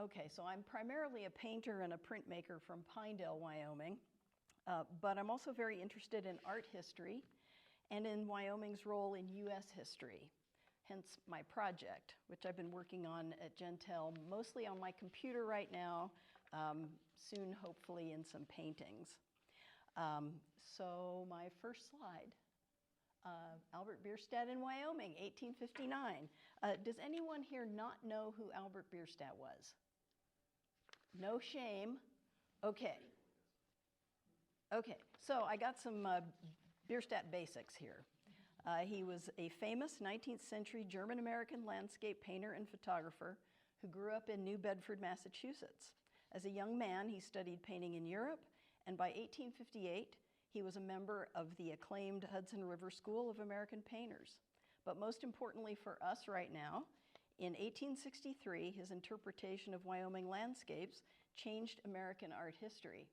Okay, so I'm primarily a painter and a printmaker from Pinedale, Wyoming, but I'm also very interested in art history and in Wyoming's role in U.S. history, hence my project, which I've been working on at Jentel, mostly on my computer right now, soon hopefully in some paintings. So my first slide. Albert Bierstadt in Wyoming, 1859. Does anyone here not know who Albert Bierstadt was? No shame. Okay. Okay, so I got some Bierstadt basics here. He was a famous 19th century German-American landscape painter and photographer who grew up in New Bedford, Massachusetts. As a young man, he studied painting in Europe, and by 1858, he was a member of the acclaimed Hudson River School of American Painters. But most importantly for us right now, in 1863, his interpretation of Wyoming landscapes changed American art history.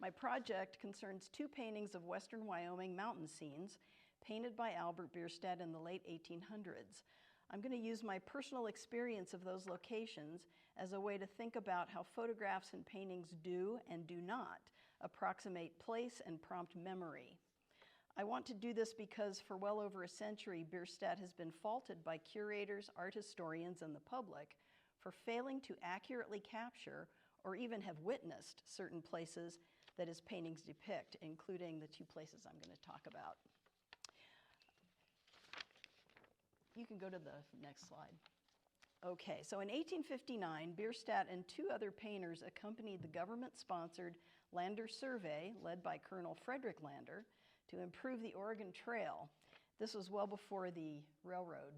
My project concerns two paintings of western Wyoming mountain scenes painted by Albert Bierstadt in the late 1800s. I'm going to use my personal experience of those locations as a way to think about how photographs and paintings do and do not approximate place and prompt memory. I want to do this because for well over a century, Bierstadt has been faulted by curators, art historians, and the public for failing to accurately capture or even have witnessed certain places that his paintings depict, including the two places I'm going to talk about. You can go to the next slide. Okay, so in 1859, Bierstadt and two other painters accompanied the government-sponsored Lander Survey, led by Colonel Frederick Lander, to improve the Oregon Trail. This was well before the railroad.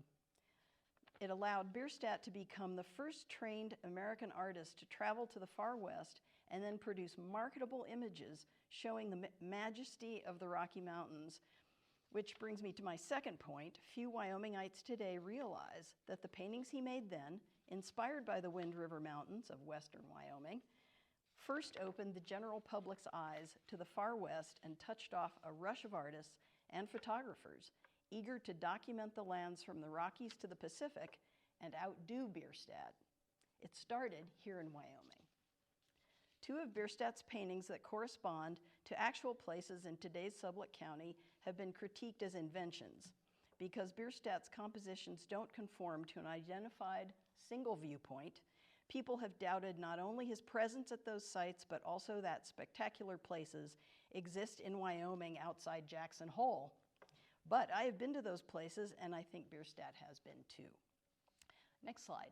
It allowed Bierstadt to become the first trained American artist to travel to the far west and then produce marketable images showing the majesty of the Rocky Mountains. Which brings me to my second point. Few Wyomingites today realize that the paintings he made then, inspired by the Wind River Mountains of western Wyoming, first opened the general public's eyes to the far west and touched off a rush of artists and photographers eager to document the lands from the Rockies to the Pacific and outdo Bierstadt. It started here in Wyoming. Two of Bierstadt's paintings that correspond to actual places in today's Sublette County have been critiqued as inventions because Bierstadt's compositions don't conform to an identified single viewpoint. People have doubted not only his presence at those sites, but also that spectacular places exist in Wyoming outside Jackson Hole. But I have been to those places, and I think Bierstadt has been too. Next slide.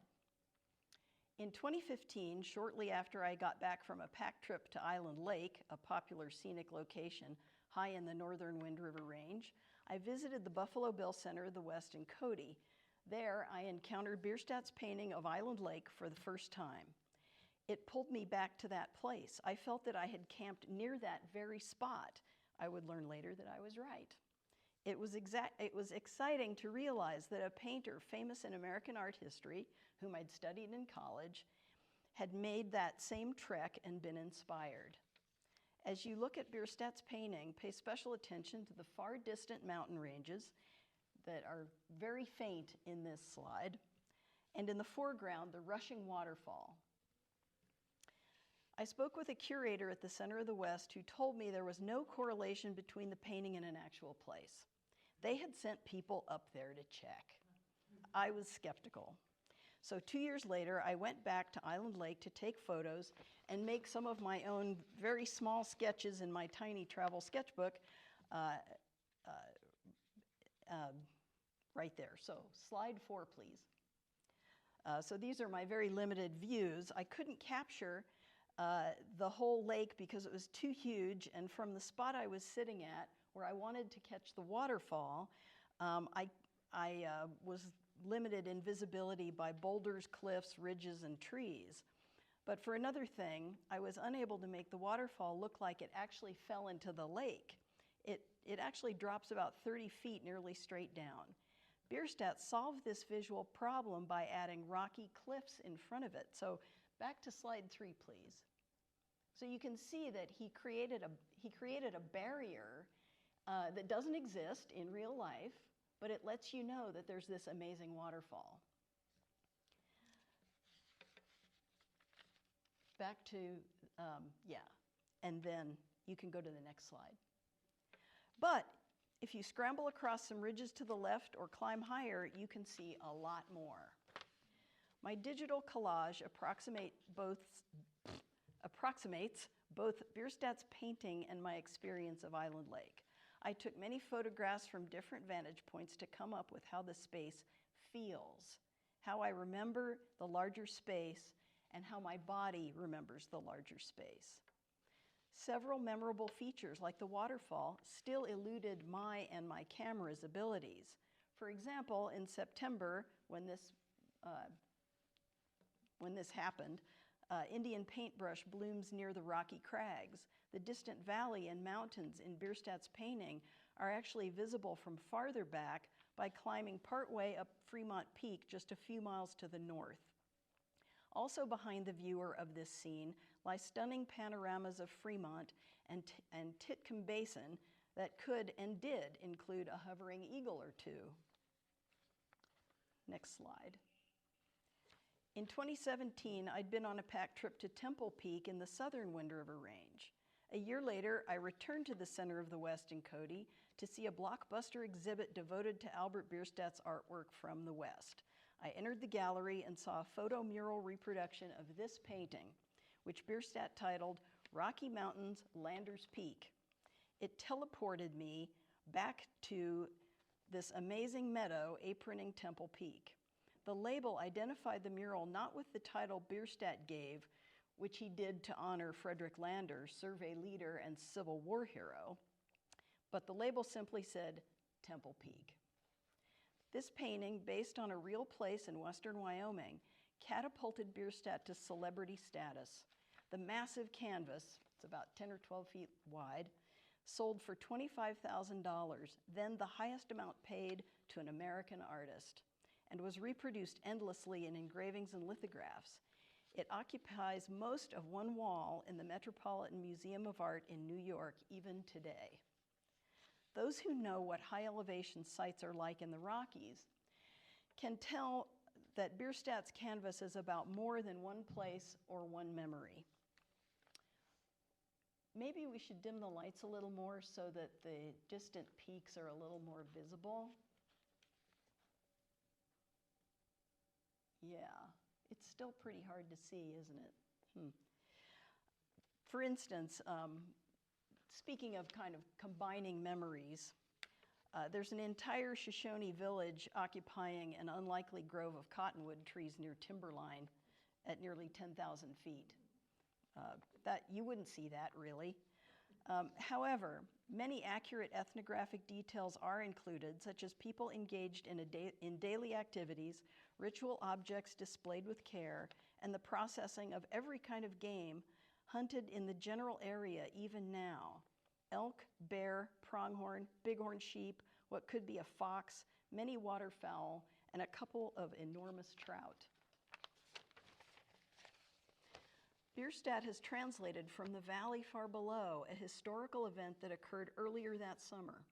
In 2015, shortly after I got back from a pack trip to Island Lake, a popular scenic location high in the northern Wind River Range, I visited the Buffalo Bill Center of the West in Cody. There, I encountered Bierstadt's painting of Island Lake for the first time. It pulled me back to that place. I felt that I had camped near that very spot. I would learn later that I was right. It was exciting to realize that a painter famous in American art history, whom I'd studied in college, had made that same trek and been inspired. As you look at Bierstadt's painting, pay special attention to the far distant mountain ranges that are very faint in this slide, and in the foreground, the rushing waterfall. I spoke with a curator at the Center of the West who told me there was no correlation between the painting and an actual place. They had sent people up there to check. I was skeptical. So 2 years later, I went back to Island Lake to take photos and make some of my own very small sketches in my tiny travel sketchbook right there. So slide 4, please. So these are my very limited views. I couldn't capture the whole lake because it was too huge, and from the spot I was sitting at, where I wanted to catch the waterfall, I was limited in visibility by boulders, cliffs, ridges, and trees. But for another thing, I was unable to make the waterfall look like it actually fell into the lake. It actually drops about 30 feet nearly straight down. Bierstadt solved this visual problem by adding rocky cliffs in front of it. So back to slide 3, please. So you can see that he created a barrier that doesn't exist in real life, but it lets you know that there's this amazing waterfall. back to, yeah, and then you can go to the next slide. But if you scramble across some ridges to the left or climb higher, you can see a lot more. My digital collage approximates both Bierstadt's painting and my experience of Island Lake. I took many photographs from different vantage points to come up with how the space feels, how I remember the larger space, and how my body remembers the larger space. Several memorable features, like the waterfall, still eluded my and my camera's abilities. For example, in September, when this happened, Indian paintbrush blooms near the rocky crags. The distant valley and mountains in Bierstadt's painting are actually visible from farther back by climbing partway up Fremont Peak just a few miles to the north. Also behind the viewer of this scene lie stunning panoramas of Fremont and Titcomb Basin that could and did include a hovering eagle or two. Next slide. In 2017, I'd been on a packed trip to Temple Peak in the southern Wind River Range. A year later, I returned to the center of the West in Cody to see a blockbuster exhibit devoted to Albert Bierstadt's artwork from the West. I entered the gallery and saw a photo mural reproduction of this painting, which Bierstadt titled Rocky Mountains, Landers Peak. It teleported me back to this amazing meadow aproning Temple Peak. The label identified the mural not with the title Bierstadt gave, which he did to honor Frederick Landers, survey leader and Civil War hero, but the label simply said Temple Peak. This painting, based on a real place in western Wyoming, catapulted Bierstadt to celebrity status. The massive canvas, it's about 10 or 12 feet wide, sold for $25,000, then the highest amount paid to an American artist, and was reproduced endlessly in engravings and lithographs. It occupies most of one wall in the Metropolitan Museum of Art in New York, even today. Those who know what high elevation sites are like in the Rockies can tell that Bierstadt's canvas is about more than one place or one memory. Maybe we should dim the lights a little more so that the distant peaks are a little more visible. Yeah, it's still pretty hard to see, isn't it? For instance, speaking of kind of combining memories, there's an entire Shoshone village occupying an unlikely grove of cottonwood trees near timberline at nearly 10,000 feet. That you wouldn't see that, really. However, many accurate ethnographic details are included, such as people engaged in daily activities, ritual objects displayed with care, and the processing of every kind of game hunted in the general area even now. Elk, bear, pronghorn, bighorn sheep, what could be a fox, many waterfowl, and a couple of enormous trout. Bierstadt has translated from the valley far below a historical event that occurred earlier that summer.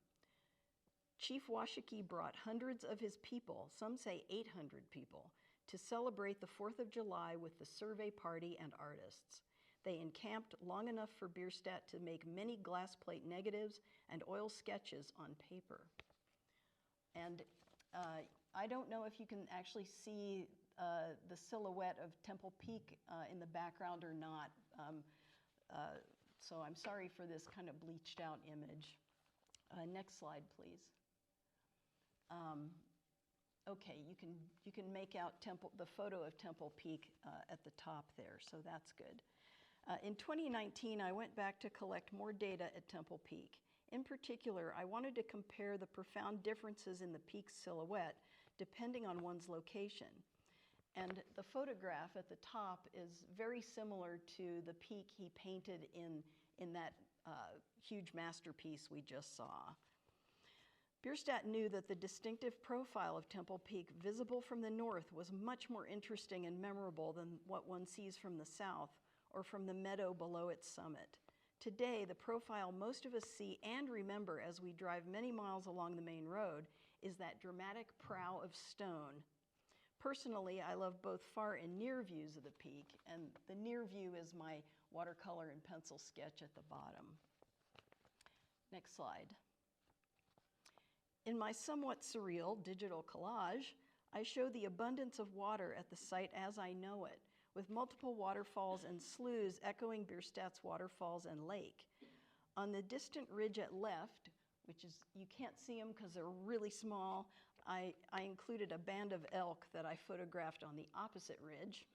Chief Washakie brought hundreds of his people, some say 800 people, to celebrate the 4th of July with the survey party and artists. They encamped long enough for Bierstadt to make many glass plate negatives and oil sketches on paper. And I don't know if you can actually see the silhouette of Temple Peak in the background or not. So I'm sorry for this kind of bleached out image. Next slide, please. Okay, you can make out the photo of Temple Peak at the top there, so that's good. In 2019, I went back to collect more data at Temple Peak. In particular, I wanted to compare the profound differences in the peak's silhouette depending on one's location. And the photograph at the top is very similar to the peak he painted in that huge masterpiece we just saw. Bierstadt knew that the distinctive profile of Temple Peak visible from the north was much more interesting and memorable than what one sees from the south or from the meadow below its summit. Today, the profile most of us see and remember as we drive many miles along the main road is that dramatic prow of stone, Personally, I love both far and near views of the peak, and the near view is my watercolor and pencil sketch at the bottom. Next slide. In my somewhat surreal digital collage, I show the abundance of water at the site as I know it, with multiple waterfalls and sloughs echoing Bierstadt's waterfalls and lake. On the distant ridge at left, which is, you can't see them because they're really small, I included a band of elk that I photographed on the opposite ridge.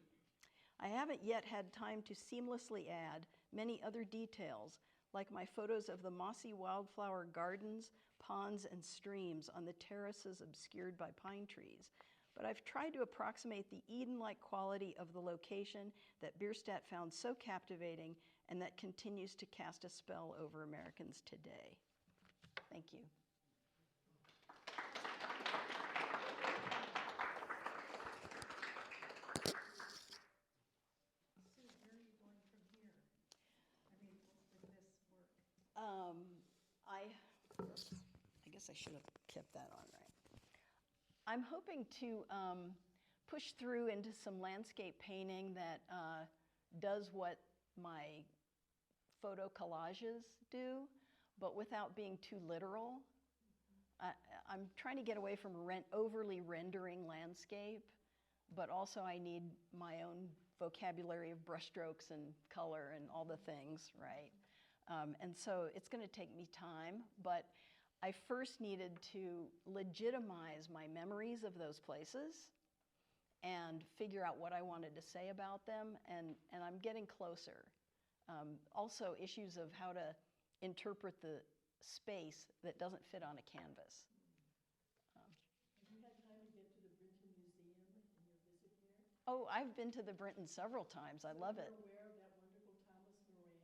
I haven't yet had time to seamlessly add many other details, like my photos of the mossy wildflower gardens, ponds, and streams on the terraces obscured by pine trees. But I've tried to approximate the Eden-like quality of the location that Bierstadt found so captivating and that continues to cast a spell over Americans today. Thank you. I guess I should have kept that on right. I'm hoping to push through into some landscape painting that does what my photo collages do, but without being too literal. I'm trying to get away from overly rendering landscape, but also I need my own vocabulary of brushstrokes and color and all the things, right? And so it's going to take me time, but I first needed to legitimize my memories of those places and figure out what I wanted to say about them, and I'm getting closer. Also, issues of how to interpret the space that doesn't fit on a canvas. Have you had time to get to the Brinton Museum in your visit here? Oh, I've been to the Brinton several times. I love it. You're aware of that wonderful Thomas Moran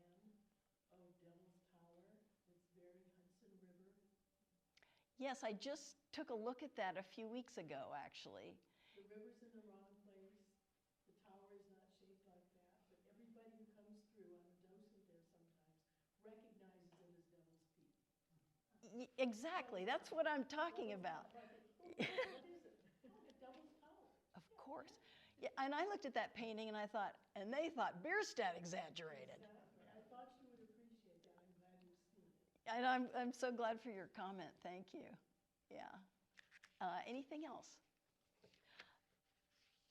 of Devil's Tower that's bearing Hudson River? Yes, I just took a look at that a few weeks ago, actually. The river's in the wrong place. The tower is not shaped like that. But everybody who comes through, I'm a docent there sometimes, recognizes it as Devil's Peak. Exactly, that's what I'm talking about. What is it? Devil's Tower. Of course. Yeah, and I looked at that painting and I thought, and they thought Bierstadt exaggerated. Exactly. I thought you would appreciate that. I'm glad you've seen it. And I'm so glad for your comment. Thank you. Yeah. Anything else?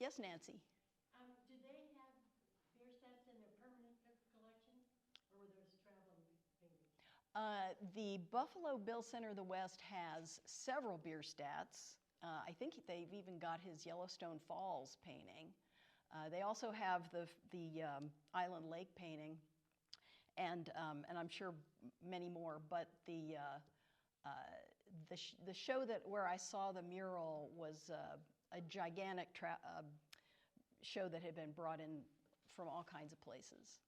Yes, Nancy. Do they have Bierstadts in their permanent collection, or were those traveling paintings? The Buffalo Bill Center of the West has several Bierstadts. I think they've even got his Yellowstone Falls painting. They also have the Island Lake painting, and I'm sure many more. But the show where I saw the mural was a gigantic show that had been brought in from all kinds of places.